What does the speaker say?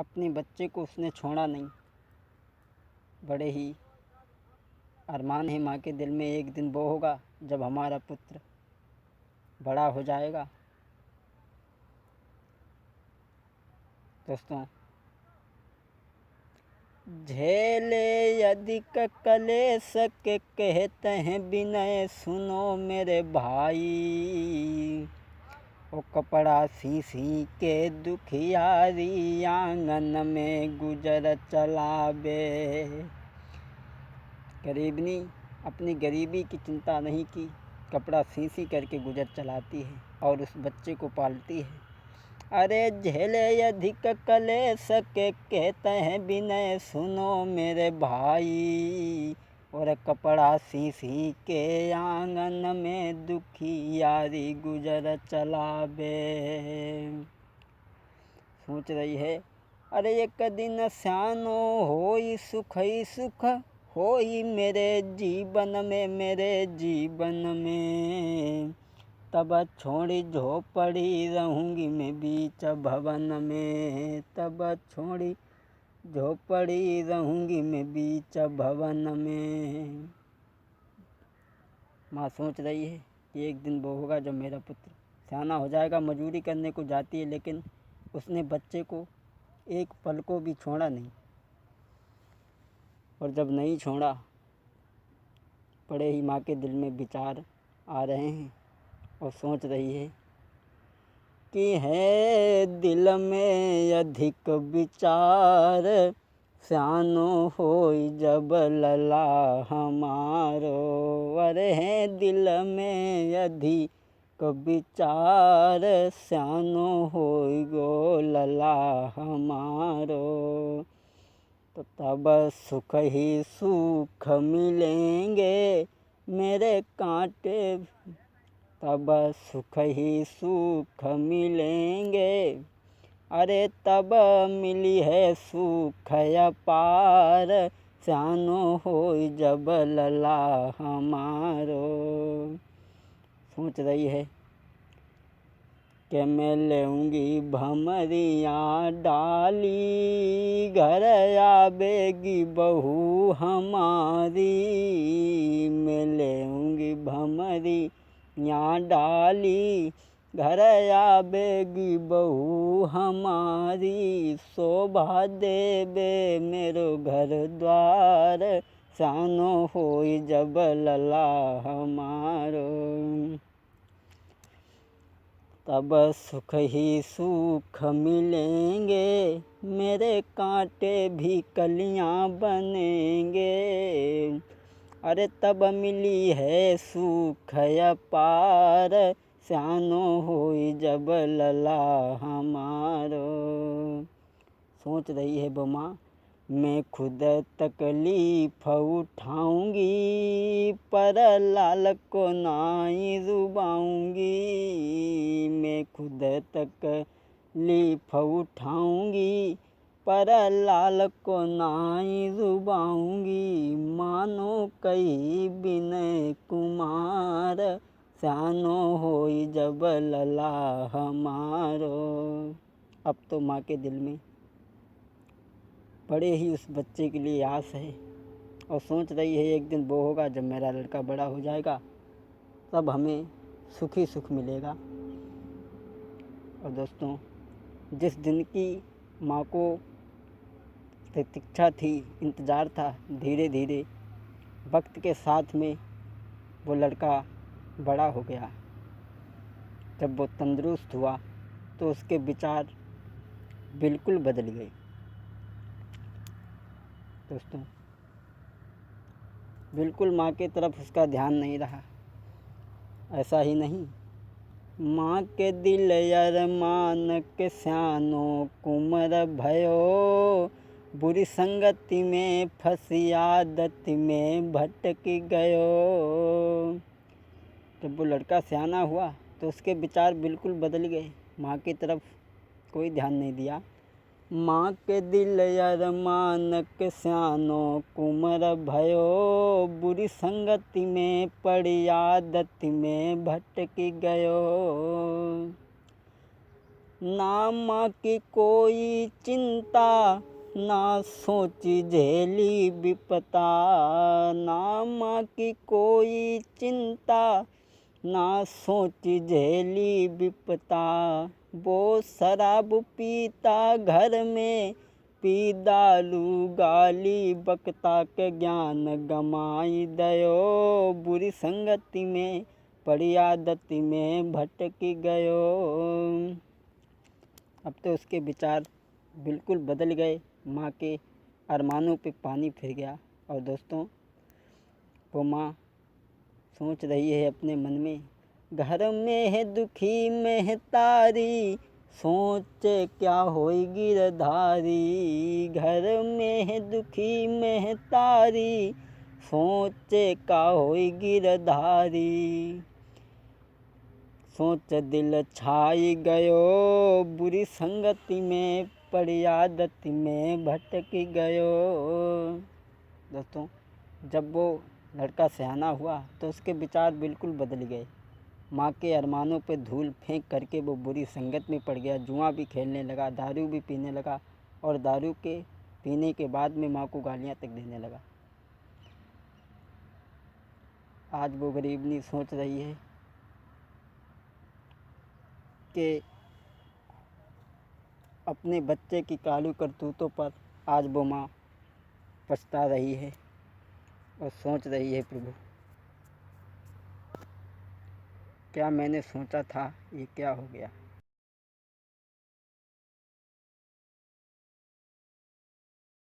अपने बच्चे को उसने छोड़ा नहीं। बड़े ही अरमान है माँ के दिल में, एक दिन वो होगा जब हमारा पुत्र बड़ा हो जाएगा। दोस्तों, झेले अधिक कलेश के कहते हैं विनय सुनो मेरे भाई। वो कपड़ा सी सी के दुखियारी आंगन में गुजर चलावे। गरीब ने अपनी गरीबी की चिंता नहीं की, कपड़ा सी सी करके गुजर चलाती है और उस बच्चे को पालती है। अरे झेले अधिक कलेश के कहते हैं विनय सुनो मेरे भाई। और कपड़ा सी सी के आंगन में दुखियारी गुजर चलावे। सोच रही है, अरे एक दिन स्यानो होई सुख ही सुख होई मेरे जीवन में, मेरे जीवन में। तब छोड़ी झोपड़ी रहूँगी मैं बीच भवन में। तब छोड़ी झोपड़ी रहूँगी मैं बीच भवन में। माँ सोच रही है कि एक दिन वो होगा जब मेरा पुत्र सयाना हो जाएगा। मजदूरी करने को जाती है, लेकिन उसने बच्चे को एक पल को भी छोड़ा नहीं। और जब नहीं छोड़ा, बड़े ही माँ के दिल में विचार आ रहे हैं और सोच रही है कि है दिल में अधिक विचार स्यानो होई जब लला हमारो। अरे है दिल में अधिक विचार स्यानो होई गो लला हमारो। तो तब सुख ही सुख मिलेंगे मेरे कांटे। तब सुख ही सुख मिलेंगे। अरे तब मिली है सुख अपार स्यानो होई जब लला हमारो। सोच रही है कि मैं लेऊँगी भमरियाँ डाली, घर आवेगी बहू हमारी। मैं लेऊँगी भमरियाँ डाली, घर आवेगी बहू हमारी। शोभा देवे मेरो घर द्वार स्यानो होई जब लला हमारो। तब सुख ही सुख मिलेंगे मेरे कांटे भी कलियां बनेंगे। अरे तब मिली है सुख अपार स्यानो होई जब लला हमारो। सोच रही है वो माँ, मैं खुद तकलीफ उठाऊंगी पर लाल को नाई रुबाऊंगी। मैं खुद तकलीफ उठाऊंगी पर लाल को नाई रुबाऊंगी। मानो कई विनय कुमार स्यानो होई जब लला हमारो। अब तो माँ के दिल में बड़े ही उस बच्चे के लिए आस है और सोच रही है एक दिन वो होगा जब मेरा लड़का बड़ा हो जाएगा, तब हमें सुख ही सुख मिलेगा। और दोस्तों, जिस दिन की माँ को प्रतीक्षा थी, इंतज़ार था, धीरे धीरे वक्त के साथ में वो लड़का बड़ा हो गया। जब वो तंदुरुस्त हुआ तो उसके विचार बिल्कुल बदल गए। दोस्तों, बिल्कुल माँ की तरफ उसका ध्यान नहीं रहा। ऐसा ही नहीं, माँ के दिल अरमान के स्यानो कुंवर भयो। बुरी संगति में फंसी आदत में भटक गयो। जब वो लड़का सयाना हुआ तो उसके विचार बिल्कुल बदल गए। माँ की तरफ कोई ध्यान नहीं दिया। माँ के दिल अरमान के स्यानो कुंवर भयो। बुरी संगति में पड़ी आदत में भटक गयो। ना माँ की कोई चिंता, ना सोची झेली विपता। ना माँ की कोई चिंता, ना सोची झेली विपता। वो शराब पीता घर में, पी दारू गाली बकता के ज्ञान गमाई दयो। बुरी संगति में पड़ी आदत में भटक गयो। अब तो उसके विचार बिल्कुल बदल गए, माँ के अरमानों पे पानी फिर गया। और दोस्तों, वो माँ सोच रही है अपने मन में, घर में है दुखी महतारी, सोचे क्या होई गिरधारी। घर में है दुखी महतारी, सोचे क्या होई गिरधारी। सोच दिल छाई गयो, बुरी संगति में पड़ी आदत में भटक गयो। दोस्तों, जब वो लड़का सयाना हुआ तो उसके विचार बिल्कुल बदल गए। माँ के अरमानों पे धूल फेंक करके वो बुरी संगत में पड़ गया, जुआ भी खेलने लगा, दारू भी पीने लगा और दारू के पीने के बाद में माँ को गालियाँ तक देने लगा। आज वो गरीबनी सोच रही है कि अपने बच्चे की कालू करतूतों पर आज वो माँ पछता रही है और सोच रही है, प्रभु क्या मैंने सोचा था, ये क्या हो गया।